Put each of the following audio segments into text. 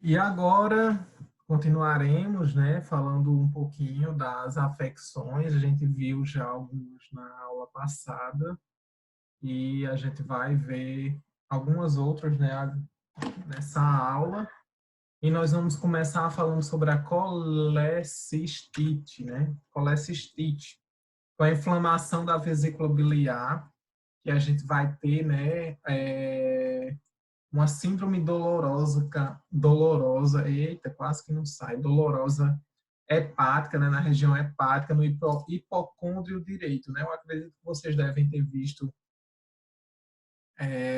E agora continuaremos, né, falando um pouquinho das afecções. A gente viu já algumas na aula passada e a gente vai ver algumas outras, né, nessa aula. E nós vamos começar falando sobre a colecistite, né? Colecistite, com a inflamação da vesícula biliar, que a gente vai ter, né, uma síndrome dolorosa, eita, quase que não sai, dolorosa hepática, né, na região hepática, no hipocôndrio direito, né? Eu acredito que vocês devem ter visto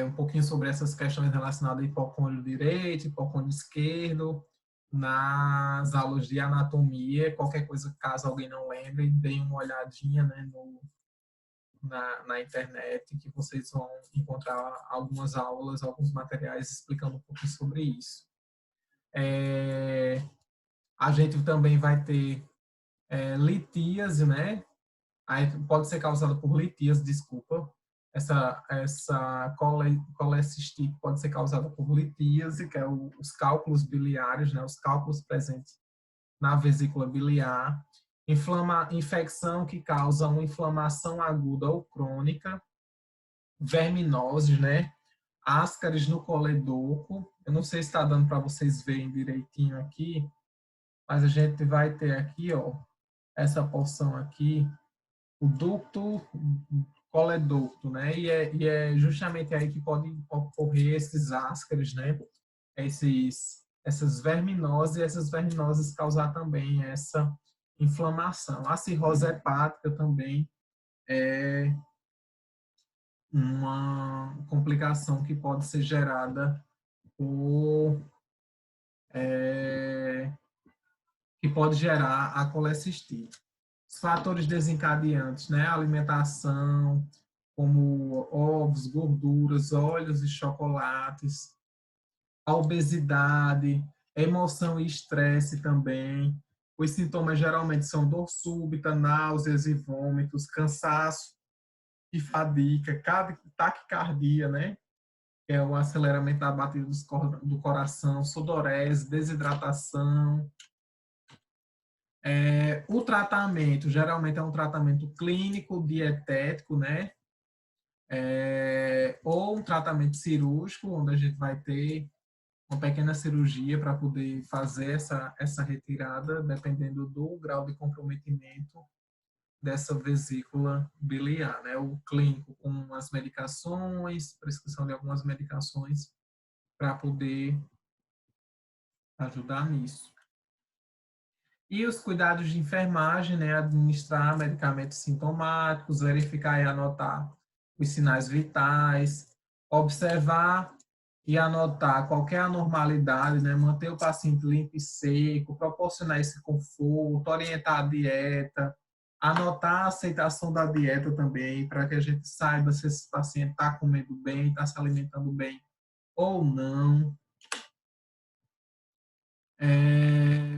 um pouquinho sobre essas questões relacionadas ao hipocôndrio direito, hipocôndrio esquerdo, nas aulas de anatomia. Qualquer coisa, caso alguém não lembre, deem uma olhadinha, né, na internet, que vocês vão encontrar algumas aulas, alguns materiais explicando um pouco sobre isso. É, a gente também vai ter litíase, né? Aí pode ser causada por litíase, desculpa. Essa colecistite pode ser causada por litíase, que é os cálculos biliares, né? Os cálculos presentes na vesícula biliar. Infecção que causa uma inflamação aguda ou crônica, verminoses, né? Ascaris no coledoco. Eu não sei se está dando para vocês verem direitinho aqui, mas a gente vai ter aqui, ó, essa porção aqui, o ducto coledoto, né? E é justamente aí que podem ocorrer esses ascaris, né? Essas verminoses, e essas verminoses causar também essa inflamação. A cirrose hepática também é uma complicação que pode ser gerada por é, que pode gerar a colecistite. Os fatores desencadeantes, né? A alimentação, como ovos, gorduras, óleos e chocolates, a obesidade, emoção e estresse também. Os sintomas geralmente são dor súbita, náuseas e vômitos, cansaço e fadiga, taquicardia, né? Que é o aceleramento da batida do coração, sudorese, desidratação. O tratamento, geralmente, é um tratamento clínico, dietético, né? Ou um tratamento cirúrgico, onde a gente vai ter uma pequena cirurgia para poder fazer essa retirada, dependendo do grau de comprometimento dessa vesícula biliar, né? O clínico com as medicações, prescrição de algumas medicações para poder ajudar nisso. E os cuidados de enfermagem, né? Administrar medicamentos sintomáticos, verificar e anotar os sinais vitais, observar e anotar qualquer anormalidade, né? Manter o paciente limpo e seco, proporcionar esse conforto, orientar a dieta, anotar a aceitação da dieta também, para que a gente saiba se esse paciente está comendo bem, está se alimentando bem ou não.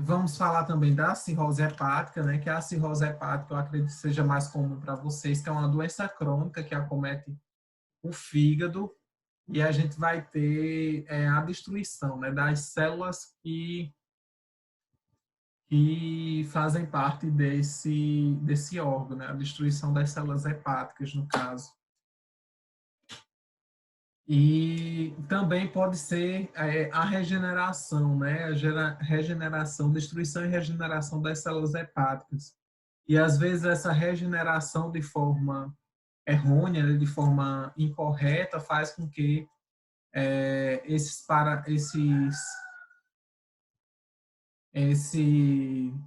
Vamos falar também da cirrose hepática, né? Que a cirrose hepática, eu acredito que seja mais comum para vocês, que é uma doença crônica que acomete o fígado, e a gente vai ter a destruição, né, das células que fazem parte desse órgão, né? A destruição das células hepáticas, no caso. E também pode ser a regeneração, né? A regeneração, destruição e regeneração das células hepáticas. E às vezes essa regeneração de forma errônea, né, de forma incorreta, faz com que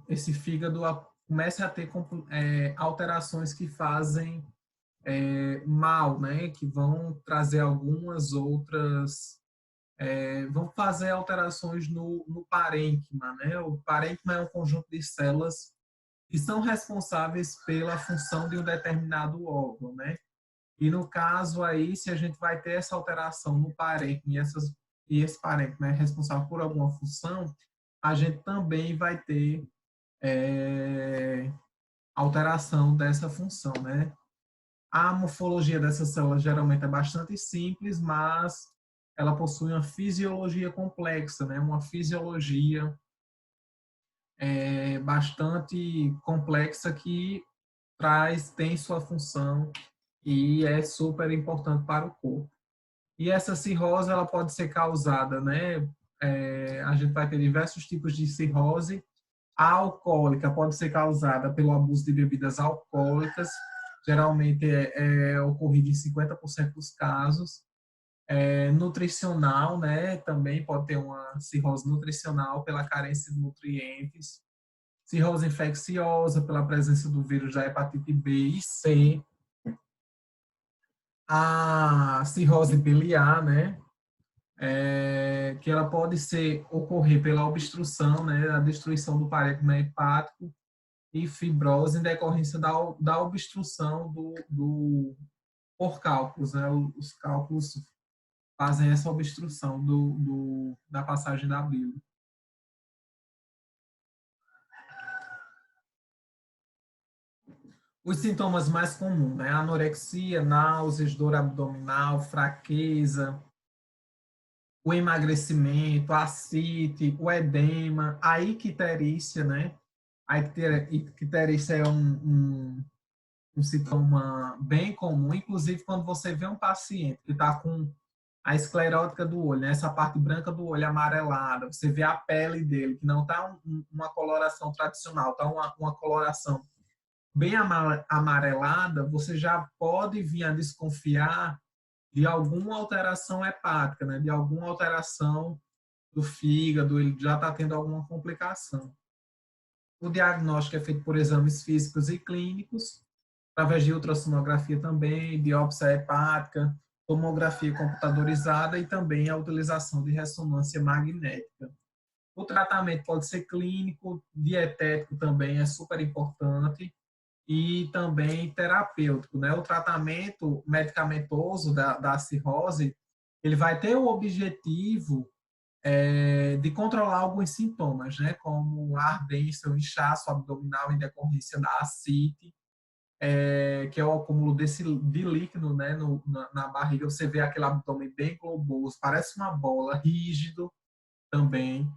esse fígado comece a ter alterações que fazem mal, né? Que vão trazer algumas outras vão fazer alterações no parênquima, né? O parênquima é um conjunto de células que são responsáveis pela função de um determinado órgão, né? E no caso aí, se a gente vai ter essa alteração no parênquima e esse parênquima é responsável por alguma função, a gente também vai ter é, alteração dessa função, né? A morfologia dessas células geralmente é bastante simples, mas ela possui uma fisiologia complexa, né? Uma fisiologia bastante complexa que tem sua função e é super importante para o corpo. E essa cirrose, ela pode ser causada, né? A gente vai ter diversos tipos de cirrose. A alcoólica pode ser causada pelo abuso de bebidas alcoólicas, geralmente é ocorrido em 50% dos casos. Nutricional, né? Também pode ter uma cirrose nutricional pela carência de nutrientes. Cirrose infecciosa pela presença do vírus da hepatite B e C. A cirrose biliar, né? Que ela pode ocorrer pela obstrução, né? A destruição do parênquima hepático e fibrose em decorrência da obstrução por cálculos, né? Os cálculos fazem essa obstrução da passagem da bile. Os sintomas mais comuns, né? Anorexia, náuseas, dor abdominal, fraqueza, o emagrecimento, a ascite, o edema, a icterícia, né? A icterícia é um sintoma bem comum, inclusive quando você vê um paciente que está com a esclerótica do olho, né? Essa parte branca do olho amarelada, você vê a pele dele, que não está uma coloração tradicional, está uma coloração bem amarelada, você já pode vir a desconfiar de alguma alteração hepática, né? De alguma alteração do fígado, ele já está tendo alguma complicação. O diagnóstico é feito por exames físicos e clínicos, através de ultrassonografia também, biópsia hepática, tomografia computadorizada e também a utilização de ressonância magnética. O tratamento pode ser clínico, dietético também é super importante e também terapêutico, né? O tratamento medicamentoso da cirrose, ele vai ter o objetivo de controlar alguns sintomas, né? Como a ardência, o inchaço abdominal em decorrência da ascite, que é o acúmulo de líquido, né, na barriga. Você vê aquele abdômen bem globoso, parece uma bola, rígido também.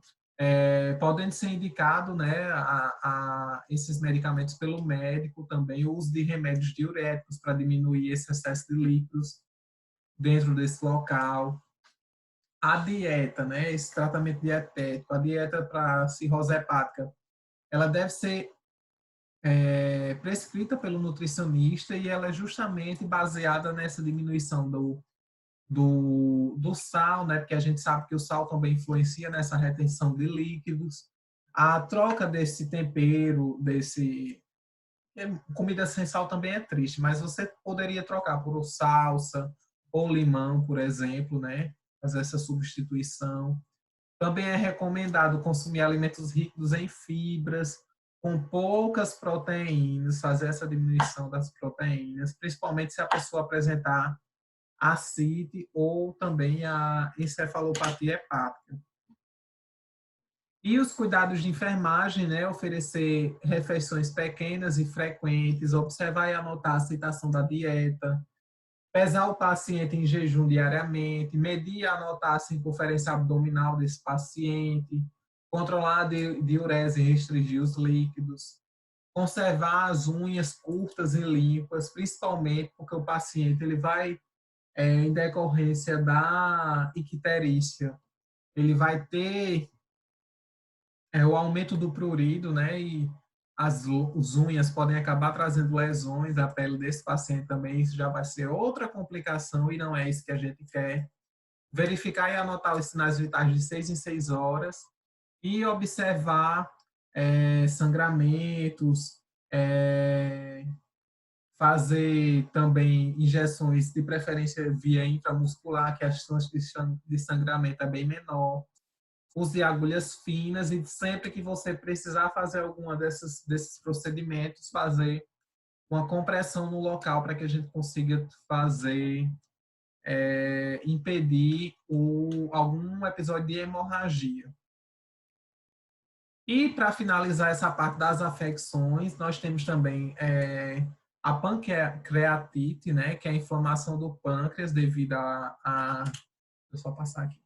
Podem ser indicados, né, esses medicamentos pelo médico também, o uso de remédios diuréticos para diminuir esse excesso de líquidos dentro desse local. A dieta, né, esse tratamento dietético, a dieta para cirrose hepática, ela deve ser prescrita pelo nutricionista e ela é justamente baseada nessa diminuição do sal, né? Porque a gente sabe que o sal também influencia nessa retenção de líquidos. A troca desse tempero, comida sem sal também é triste, mas você poderia trocar por salsa ou limão, por exemplo, né? Fazer essa substituição. Também é recomendado consumir alimentos ricos em fibras, com poucas proteínas, fazer essa diminuição das proteínas, principalmente se a pessoa apresentar ascite ou também a encefalopatia hepática. E os cuidados de enfermagem, né? Oferecer refeições pequenas e frequentes, observar e anotar a citação da dieta, pesar o paciente em jejum diariamente, medir e anotar a circunferência abdominal desse paciente, controlar a diurese e restringir os líquidos, conservar as unhas curtas e limpas, principalmente porque o paciente ele vai, em decorrência da icterícia, ele vai ter o aumento do prurido, né? E as unhas podem acabar trazendo lesões à pele desse paciente também. Isso já vai ser outra complicação e não é isso que a gente quer. Verificar e anotar os sinais vitais de 6 em 6 horas e observar sangramentos, fazer também injeções de preferência via intramuscular, que a chance de sangramento é bem menor. Use agulhas finas e sempre que você precisar fazer alguma desses procedimentos, fazer uma compressão no local para que a gente consiga fazer, impedir algum episódio de hemorragia. E para finalizar essa parte das afecções, nós temos também a pancreatite, né, que é a inflamação do pâncreas devido a eu só passar aqui.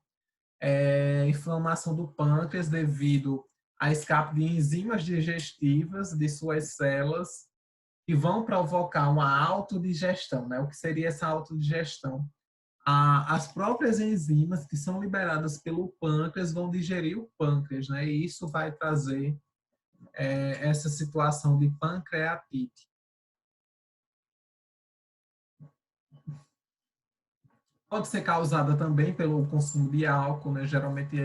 Inflamação do pâncreas devido a escape de enzimas digestivas de suas células que vão provocar uma autodigestão, né? O que seria essa autodigestão? As próprias enzimas que são liberadas pelo pâncreas vão digerir o pâncreas, né? E isso vai trazer essa situação de pancreatite. Pode ser causada também pelo consumo de álcool, né? Geralmente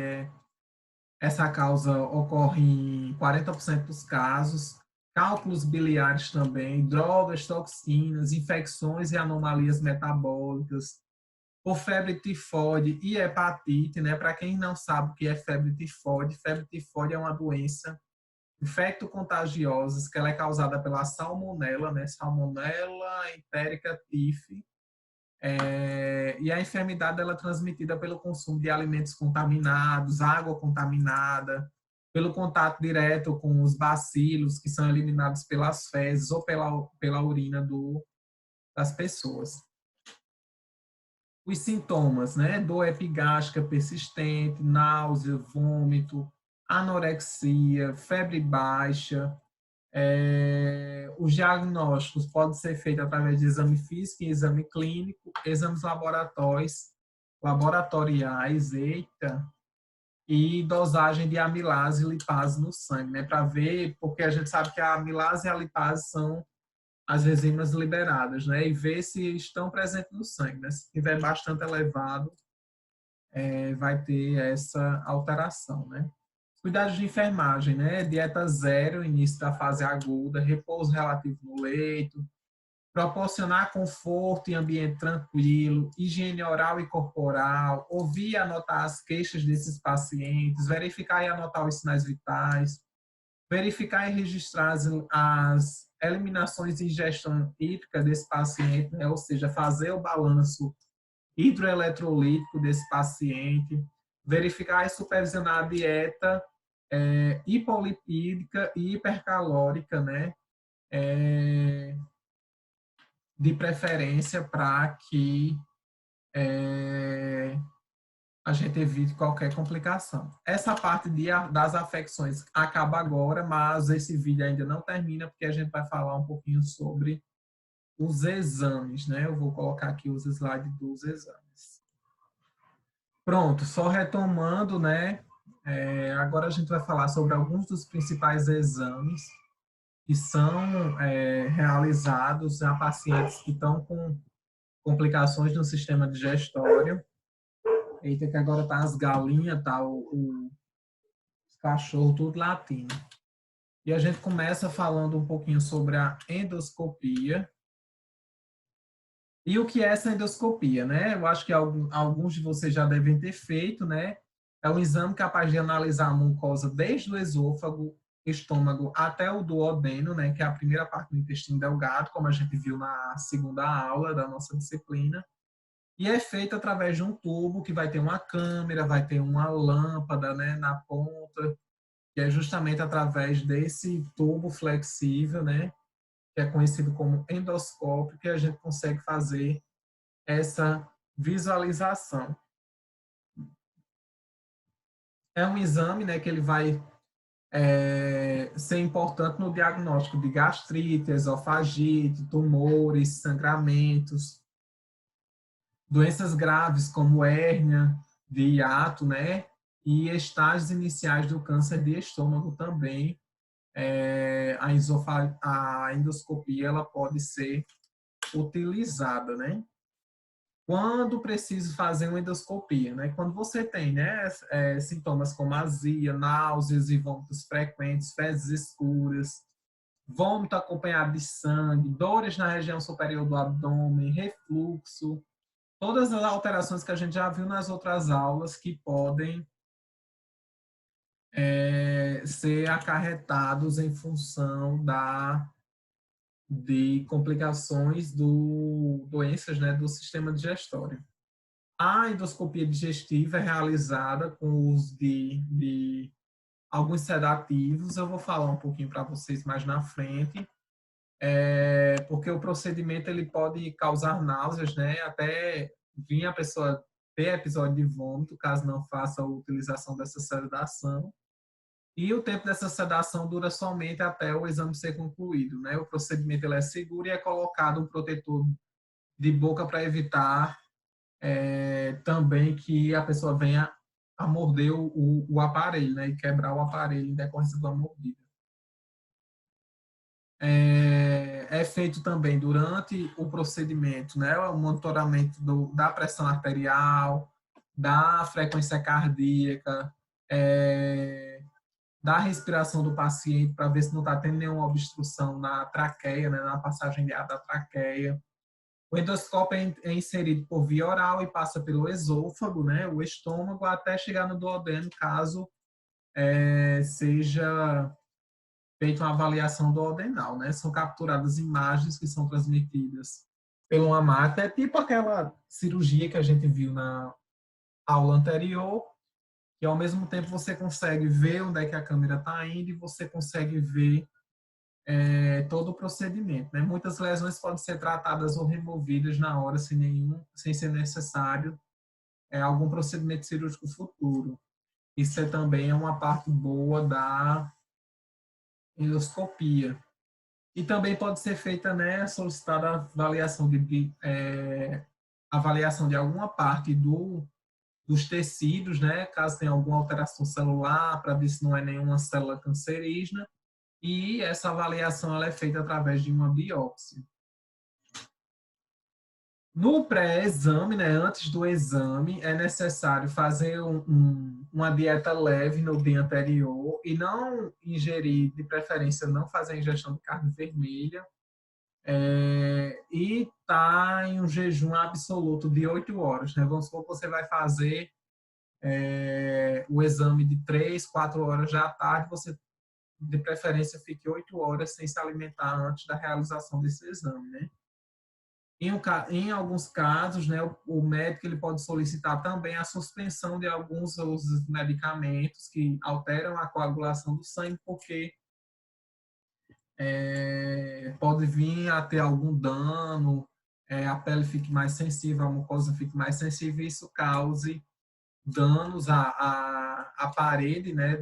essa causa ocorre em 40% dos casos. Cálculos biliares também, drogas, toxinas, infecções e anomalias metabólicas, por febre tifoide e hepatite, né? Para quem não sabe o que é febre tifoide é uma doença infecto-contagiosa que ela é causada pela salmonela, né? Salmonella entérica typhi. E a enfermidade ela é transmitida pelo consumo de alimentos contaminados, água contaminada, pelo contato direto com os bacilos que são eliminados pelas fezes ou pela urina das pessoas. Os sintomas, né? Dor epigástrica persistente, náusea, vômito, anorexia, febre baixa. Os diagnósticos podem ser feitos através de exame físico e exame clínico, exames laboratoriais, e dosagem de amilase e lipase no sangue, né? Para ver, porque a gente sabe que a amilase e a lipase são as enzimas liberadas, né? E ver se estão presentes no sangue, né? Se estiver bastante elevado, vai ter essa alteração, né? Cuidados de enfermagem, né? Dieta zero, início da fase aguda, repouso relativo no leito, proporcionar conforto e ambiente tranquilo, higiene oral e corporal, ouvir e anotar as queixas desses pacientes, verificar e anotar os sinais vitais, verificar e registrar as eliminações e ingestão hídrica desse paciente, né? Ou seja, fazer o balanço hidroeletrolítico desse paciente, verificar e supervisionar a dieta hipolipídica e hipercalórica, né? De preferência para que a gente evite qualquer complicação. Essa parte das afecções acaba agora, mas esse vídeo ainda não termina, porque a gente vai falar um pouquinho sobre os exames, né? Eu vou colocar aqui os slides dos exames. Pronto, só retomando, né? Agora a gente vai falar sobre alguns dos principais exames que são realizados a pacientes que estão com complicações no sistema digestório. Eita, que agora tá as galinhas, tá os cachorros, tudo latindo. E a gente começa falando um pouquinho sobre a endoscopia. E o que é essa endoscopia, né? Eu acho que alguns de vocês já devem ter feito, né? É um exame capaz de analisar a mucosa desde o esôfago, estômago até o duodeno, né? Que é a primeira parte do intestino delgado, como a gente viu na segunda aula da nossa disciplina. E é feito através de um tubo que vai ter uma câmera, vai ter uma lâmpada, né, na ponta, que é justamente através desse tubo flexível, né, que é conhecido como endoscópio, que a gente consegue fazer essa visualização. É um exame, né, que ele vai ser importante no diagnóstico de gastrite, esofagite, tumores, sangramentos, doenças graves como hérnia de hiato, né? E estágios iniciais do câncer de estômago também. A endoscopia ela pode ser utilizada, né? Quando preciso fazer uma endoscopia, né? Quando você tem, né, sintomas como azia, náuseas e vômitos frequentes, fezes escuras, vômito acompanhado de sangue, dores na região superior do abdômen, refluxo, todas as alterações que a gente já viu nas outras aulas que podem ser acarretados em função de complicações doenças, né, do sistema digestório. A endoscopia digestiva é realizada com o uso de alguns sedativos. Eu vou falar um pouquinho para vocês mais na frente, porque o procedimento ele pode causar náuseas, né, até vir a pessoa ter episódio de vômito, caso não faça a utilização dessa sedação. E o tempo dessa sedação dura somente até o exame ser concluído, né? O procedimento ele é seguro e é colocado um protetor de boca para evitar também que a pessoa venha a morder o aparelho, né? E quebrar o aparelho em decorrência de uma mordida. É feito também durante o procedimento, né? O monitoramento da pressão arterial, da frequência cardíaca, da respiração do paciente para ver se não está tendo nenhuma obstrução na traqueia, né? Na passagem de ar da traqueia. O endoscópio é inserido por via oral e passa pelo esôfago, né? O estômago, até chegar no duodeno, caso seja feita uma avaliação duodenal, né? São capturadas imagens que são transmitidas por uma máquina, é tipo aquela cirurgia que a gente viu na aula anterior, que ao mesmo tempo você consegue ver onde é que a câmera está indo e você consegue ver todo o procedimento, né? Muitas lesões podem ser tratadas ou removidas na hora sem ser necessário algum procedimento cirúrgico futuro. Isso também é uma parte boa da endoscopia. E também pode ser feita, né, solicitada avaliação de alguma parte dos tecidos, né, caso tenha alguma alteração celular, para ver se não é nenhuma célula cancerígena. E essa avaliação ela é feita através de uma biópsia. No pré-exame, né, antes do exame, é necessário fazer uma dieta leve no dia anterior e não ingerir, de preferência, não fazer a ingestão de carne vermelha, e estar em um jejum absoluto de 8 horas. Né? Vamos supor que você vai fazer o exame de 3, 4 horas da tarde, você, de preferência, fique 8 horas sem se alimentar antes da realização desse exame. Né? Em alguns casos, né, o médico ele pode solicitar também a suspensão de alguns dos medicamentos que alteram a coagulação do sangue, porque pode vir a ter algum dano, a pele fique mais sensível, a mucosa fique mais sensível, e isso cause danos à parede, né,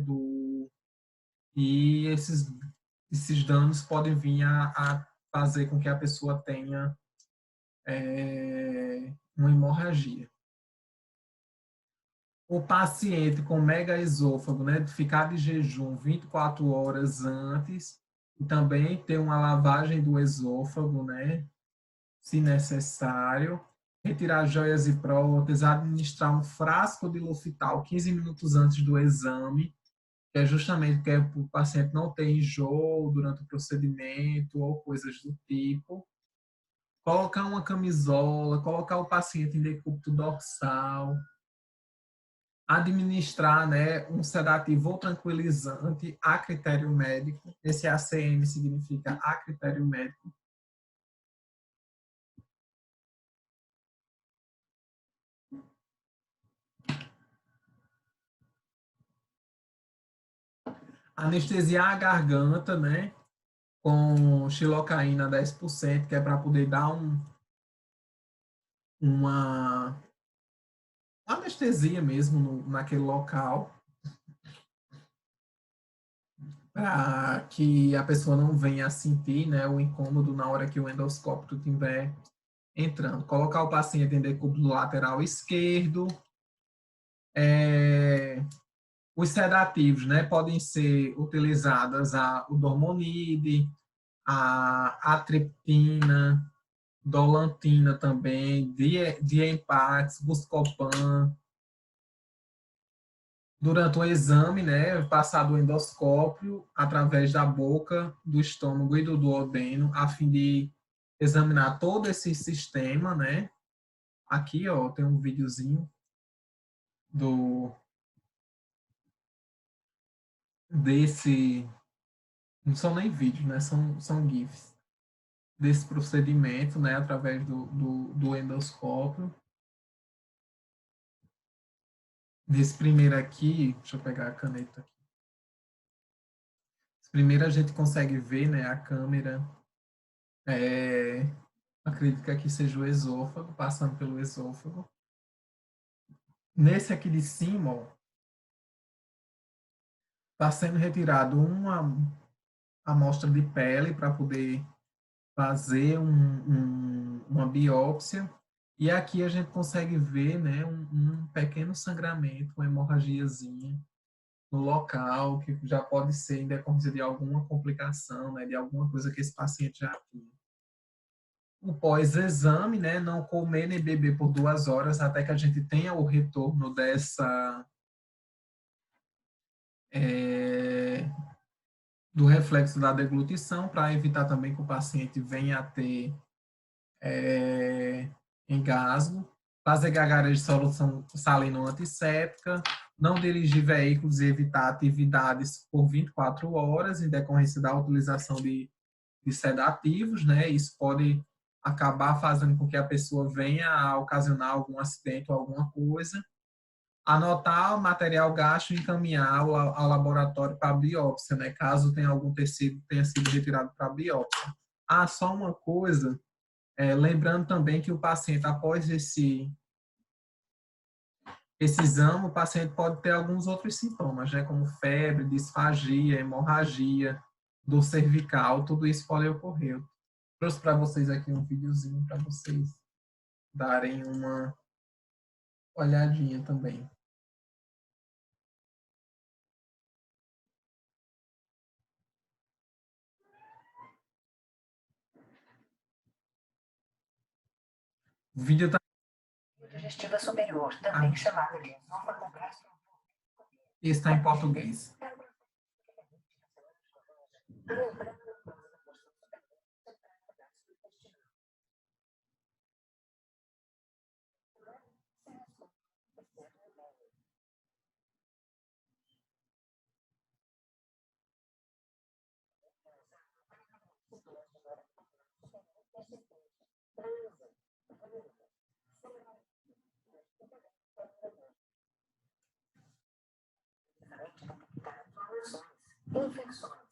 e esses danos podem vir a fazer com que a pessoa tenha uma hemorragia. O paciente com megaesôfago, né, ficar de jejum 24 horas antes, e também ter uma lavagem do esôfago, né, se necessário, retirar joias e próteses, administrar um frasco de Lufital 15 minutos antes do exame, que é justamente que o paciente não ter enjoo durante o procedimento ou coisas do tipo. Colocar uma camisola, colocar o paciente em decúbito dorsal, administrar, né, um sedativo ou tranquilizante a critério médico. Esse ACM significa a critério médico. Anestesiar a garganta, né, com xilocaína 10%, que é para poder dar uma anestesia mesmo naquele local, para que a pessoa não venha a sentir, né, o incômodo na hora que o endoscópio estiver entrando. Colocar o paciente em decúbito lateral esquerdo. Os sedativos, né, podem ser utilizadas o dormonide, a atriptina, dolantina também, Diempax, Buscopan. Durante o exame, né, passado o endoscópio através da boca, do estômago e do duodeno, a fim de examinar todo esse sistema, né? Aqui, ó, tem um videozinho desse, não são nem vídeos, né? São GIFs desse procedimento, né? Através do endoscópio. Desse primeiro aqui, deixa eu pegar a caneta aqui. Primeiro a gente consegue ver, né, a câmera, acredito que aqui seja o esôfago, passando pelo esôfago. Nesse aqui de cima, está sendo retirado uma amostra de pele para poder fazer uma biópsia. E aqui a gente consegue ver, né, um pequeno sangramento, uma hemorragiazinha no local, que já pode ser em decorrência de alguma complicação, né, de alguma coisa que esse paciente já tinha. O pós-exame, né, não comer nem beber por 2 horas até que a gente tenha o retorno é, do reflexo da deglutição, para evitar também que o paciente venha a ter engasgo, fazer gargarejo de solução salino-antisséptica, não dirigir veículos e evitar atividades por 24 horas em decorrência da utilização de sedativos, né? Isso pode acabar fazendo com que a pessoa venha a ocasionar algum acidente ou alguma coisa. Anotar o material gasto e encaminhar ao laboratório para biópsia, né? Caso tenha algum tecido que tenha sido retirado para biópsia. Ah, só uma coisa, lembrando também que o paciente, após esse exame, o paciente pode ter alguns outros sintomas, né? Como febre, disfagia, hemorragia, dor cervical, tudo isso pode ocorrer. Eu trouxe para vocês aqui um videozinho para vocês darem uma olhadinha também. O vídeo tá... Digestiva superior, também chamada de esôfago gastro. Está em português. Infecções.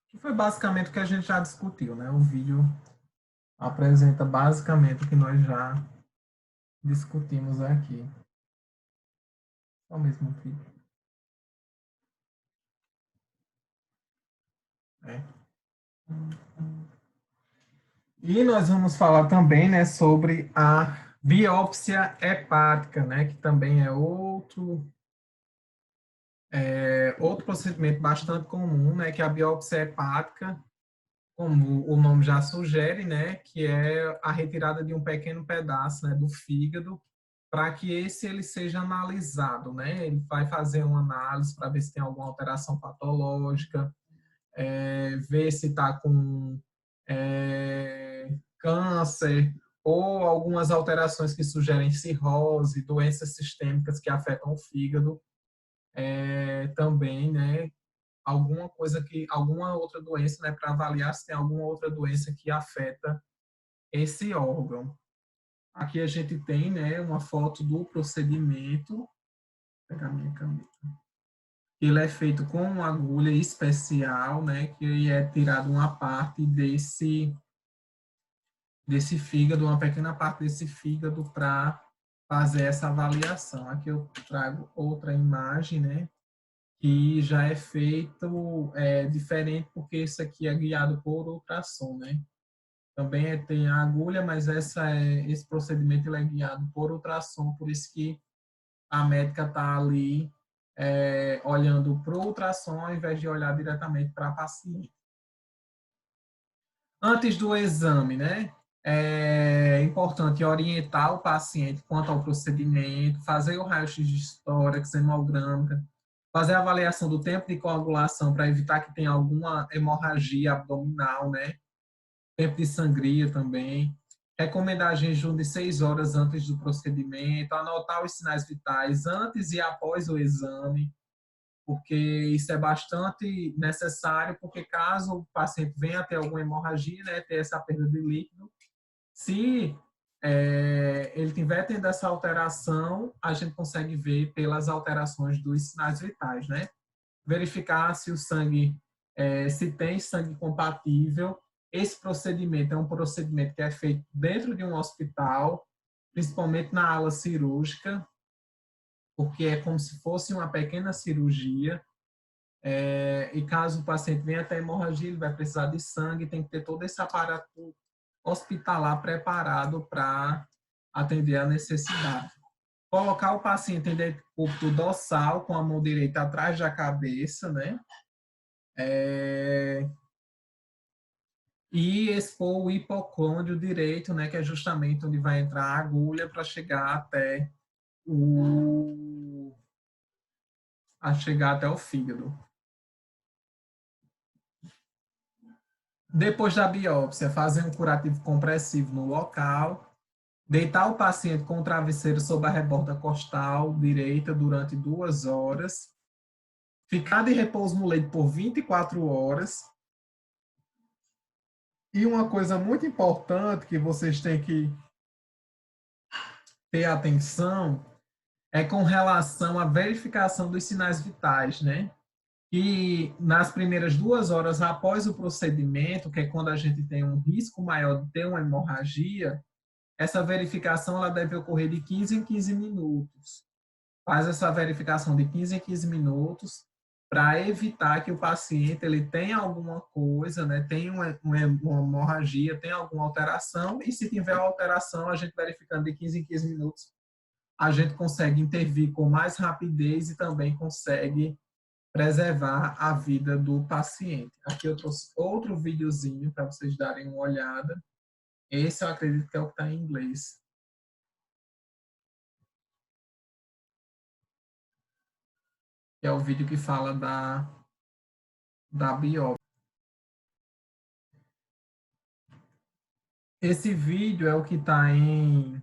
Que foi basicamente o que a gente já discutiu, né? O vídeo apresenta basicamente o que nós já discutimos aqui. Só o mesmo vídeo. E nós vamos falar também, né, sobre a biópsia hepática, né, que também é outro procedimento bastante comum, né, que é a biópsia hepática, como o nome já sugere, né, que é a retirada de um pequeno pedaço, né, do fígado, para que ele seja analisado, né, ele vai fazer uma análise para ver se tem alguma alteração patológica, ver se está com câncer ou algumas alterações que sugerem cirrose, doenças sistêmicas que afetam o fígado, também, né? Alguma outra doença, né? Para avaliar se tem alguma outra doença que afeta esse órgão. Aqui a gente tem, né, uma foto do procedimento. Vou pegar minha caneta. Ele é feito com uma agulha especial, né, que é tirado uma parte desse fígado, uma pequena parte desse fígado para fazer essa avaliação. Aqui eu trago outra imagem, né, que já é feito diferente, porque isso aqui é guiado por ultrassom, né. Também tem a agulha, mas esse procedimento ele é guiado por ultrassom, por isso que a médica está ali olhando para o ultrassom ao invés de olhar diretamente para a paciente. Antes do exame, né? É importante orientar o paciente quanto ao procedimento, fazer o raio-x de tórax, hemogrâmica, fazer a avaliação do tempo de coagulação para evitar que tenha alguma hemorragia abdominal, né? Tempo de sangria também. Recomendar jejum de 6 horas antes do procedimento, anotar os sinais vitais antes e após o exame, porque isso é bastante necessário, porque caso o paciente venha a ter alguma hemorragia, né, ter essa perda de líquido, se ele tiver tendo essa alteração, a gente consegue ver pelas alterações dos sinais vitais, né? Verificar se o sangue, se tem sangue compatível. Esse procedimento é um procedimento que é feito dentro de um hospital, principalmente na ala cirúrgica, porque é como se fosse uma pequena cirurgia. E caso o paciente venha até hemorragia, ele vai precisar de sangue, tem que ter todo esse aparato hospitalar preparado para atender a necessidade. Colocar o paciente em decúbito dorsal com a mão direita atrás da cabeça, né? E expor o hipocôndrio direito, né? Que é justamente onde vai entrar a agulha para chegar até o fígado. Depois da biópsia, fazer um curativo compressivo no local, deitar o paciente com o travesseiro sob a reborda costal direita durante 2 horas, ficar de repouso no leito por 24 horas. E uma coisa muito importante que vocês têm que ter atenção é com relação à verificação dos sinais vitais, né? E nas primeiras 2 horas após o procedimento, que é quando a gente tem um risco maior de ter uma hemorragia, essa verificação ela deve ocorrer de 15 em 15 minutos. Faz essa verificação de 15 em 15 minutos para evitar que o paciente ele tenha alguma coisa, né, tenha uma hemorragia, tenha alguma alteração, e se tiver alteração, a gente verificando de 15 em 15 minutos, a gente consegue intervir com mais rapidez e também consegue preservar a vida do paciente. Aqui eu trouxe outro videozinho para vocês darem uma olhada. Esse eu acredito que é o que está em inglês. Que é o vídeo que fala da biópsia. Esse vídeo é o que está em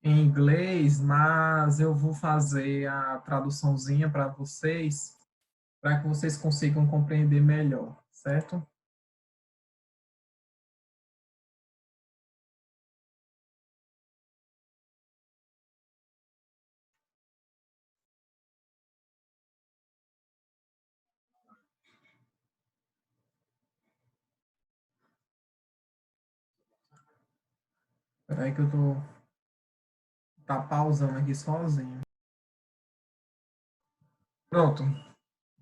inglês, mas eu vou fazer a traduçãozinha para que vocês consigam compreender melhor, certo? Espera aí que eu tô pausando aqui sozinho. Pronto.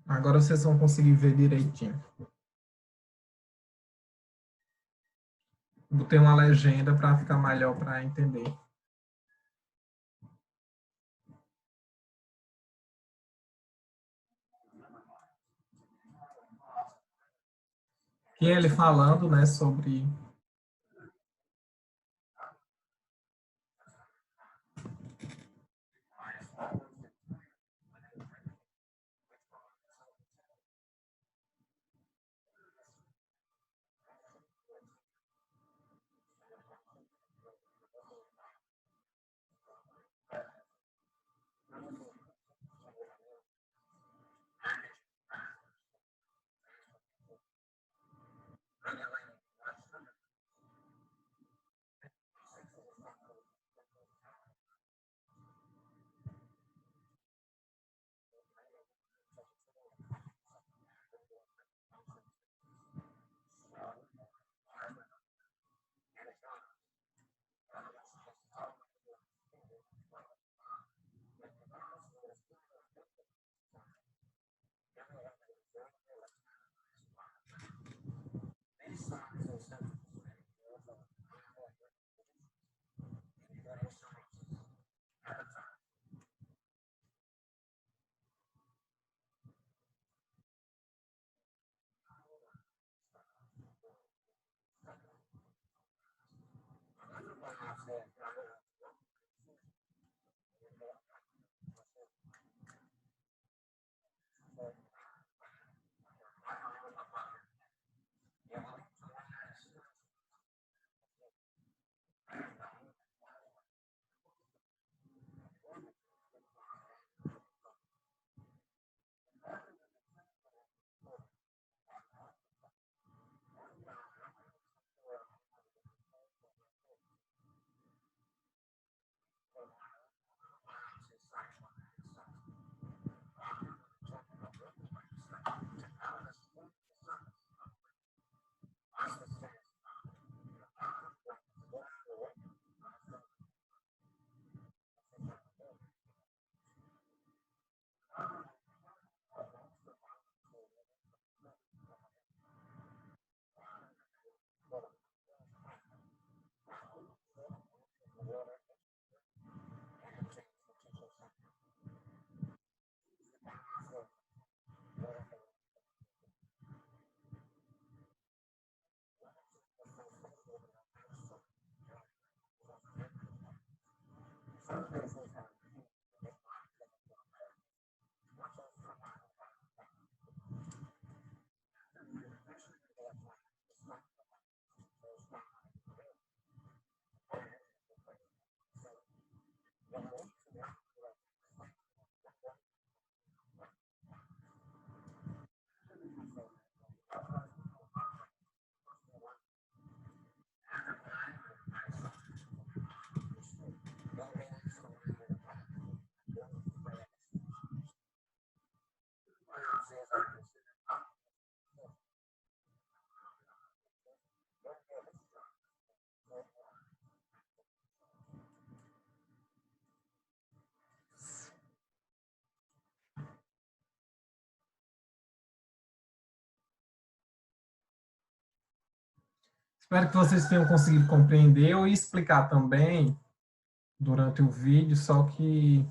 Agora vocês vão conseguir ver direitinho. Botei uma legenda para ficar melhor para entender. E ele falando, né, sobre Espero que vocês tenham conseguido compreender. Eu ia explicar também durante o vídeo, só que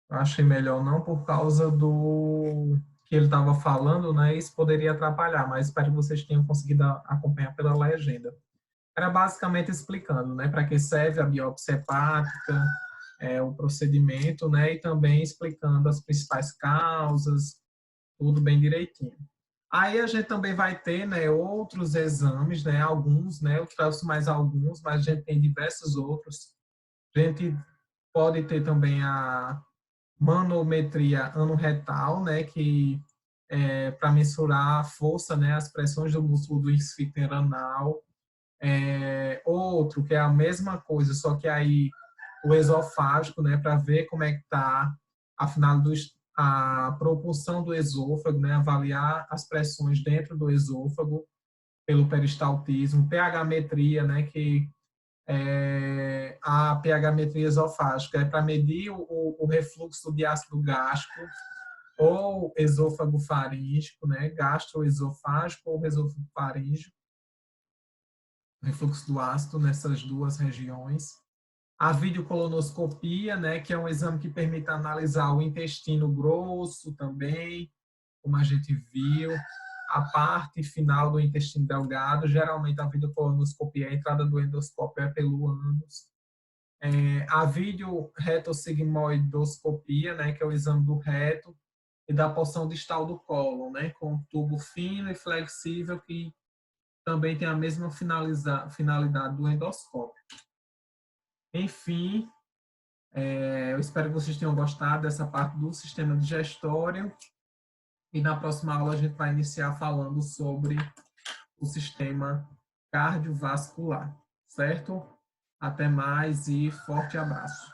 eu achei melhor não por causa do que ele estava falando, né? Isso poderia atrapalhar, mas espero que vocês tenham conseguido acompanhar pela legenda. Era basicamente explicando, né, para que serve a biópsia hepática, o procedimento, né, e também explicando as principais causas, tudo bem direitinho. Aí a gente também vai ter, né, outros exames, né, alguns, né, eu trouxe mais alguns, mas a gente tem diversos outros. A gente pode ter também a manometria anorretal, né, que é para mensurar a força, né, as pressões do músculo do esfíncter anal. Outro que é a mesma coisa, só que aí o esofágico, né, para ver como é que está a propulsão do esôfago, né, avaliar as pressões dentro do esôfago pelo peristaltismo, pH-metria, né, que a pH-metria esofágica é para medir o refluxo de ácido gástrico ou esôfago faríngeo, né, gastroesofágico ou esôfago faríngeo, refluxo do ácido nessas duas regiões. A videocolonoscopia, né, que é um exame que permite analisar o intestino grosso também, como a gente viu, a parte final do intestino delgado. Geralmente a videocolonoscopia, a entrada do endoscópio é pelo ânus. A videoretossigmoidoscopia, né, que é o exame do reto e da porção distal do cólon, né, com um tubo fino e flexível que também tem a mesma finalidade do endoscópio. Enfim, eu espero que vocês tenham gostado dessa parte do sistema digestório e na próxima aula a gente vai iniciar falando sobre o sistema cardiovascular, certo? Até mais e forte abraço.